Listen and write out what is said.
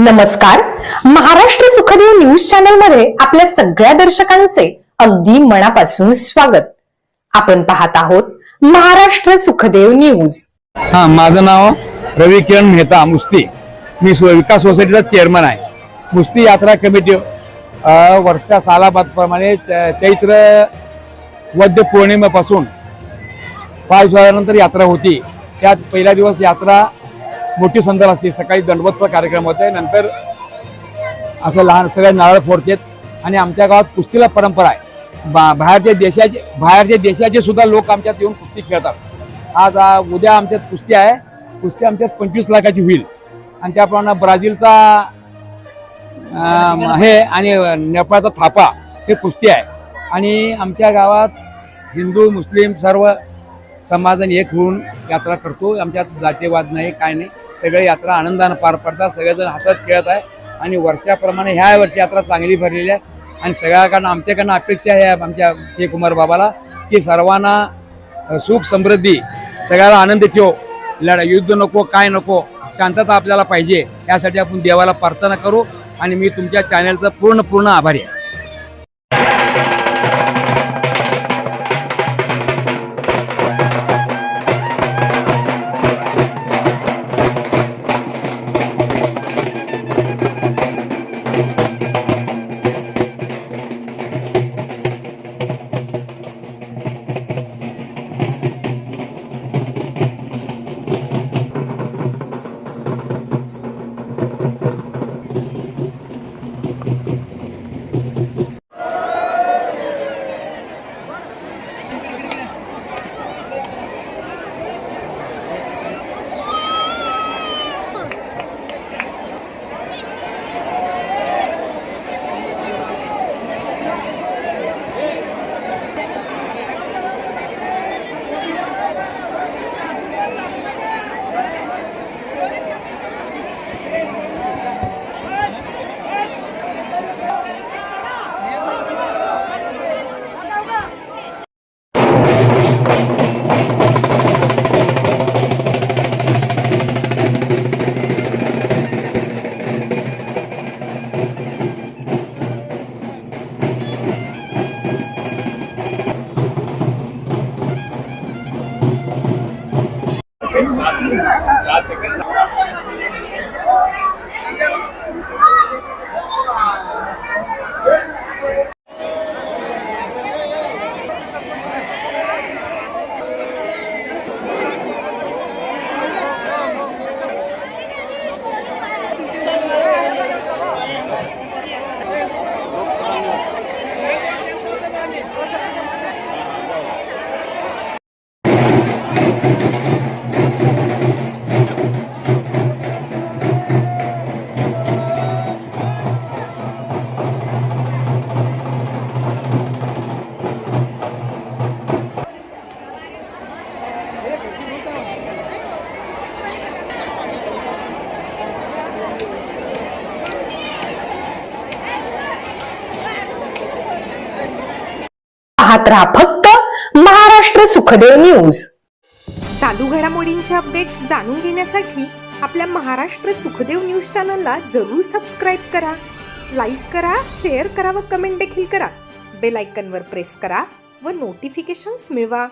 नमस्कार. Maharashtra Sukhdev news channel मध्ये आपल्या सगळ्या दर्शकांचे अगदी मनापासून स्वागत. आपण पाहत आहोत महाराष्ट्र सुखदेव न्यूज. माझं नाव रवी किरण मेहता मुस्ती. मी विकास सोसायटीचा चेअरमन आहे. मुस्ती यात्रा कमिटी वर्षा सालाबादप्रमाणे चैत्र वद्य पौर्णिमेपासून 5 दिवसानंतर यात्रा होती. त्यात पहिला दिवस यात्रा मोठी संदल असते. सकाळी दंडवतचा कार्यक्रम होता. नंतर असं लहान सगळे नारळ फोडतात आणि आमच्या गावात कुस्तीला परंपरा आहे. बाहेरच्या देशाचे सुद्धा लोक आमच्यात येऊन कुस्ती खेळतात. आज उद्या आमच्यात कुस्ती आहे. कुस्ती आमच्यात 25 लाखाची होईल आणि त्याप्रमाणे ब्राझीलचा हे आणि नेपाळचा थापा हे कुस्ती आहे. आणि आमच्या गावात हिंदू मुस्लिम सर्व समाजाने एक होऊन यात्रा करतो. आमच्यात जातीवाद नाही, काय नाही. सगळे यात्रा आनंदाने पार पडतात. सगळेजण हसत खेळत आहे आणि वर्षाप्रमाणे ह्या वर्षी यात्रा चांगली भरलेली आहे. आणि सगळ्याकडनं आमच्याकडनं अपेक्षा आहे आमच्या शेख उमर बाबाला की सर्वांना सुख समृद्धी, सगळ्याला आनंद ठेव. युद्ध नको, काय नको, शांतता आपल्याला पाहिजे. यासाठी आपण देवाला प्रार्थना करू. आणि मी तुमच्या चॅनलचा पूर्ण आभारी आहे. पाहत रहा फक्त महाराष्ट्र सुखदेव न्यूज. चालू घडामोडींचे अपडेट्स जाणून घेण्यासाठी आपल्या महाराष्ट्र सुखदेव न्यूज चॅनलला जरूर सबस्क्राईब करा, लाईक करा, शेअर करा व कमेंट देखील करा. बेल आयकॉनवर प्रेस करा व नोटिफिकेशन्स मिळवा.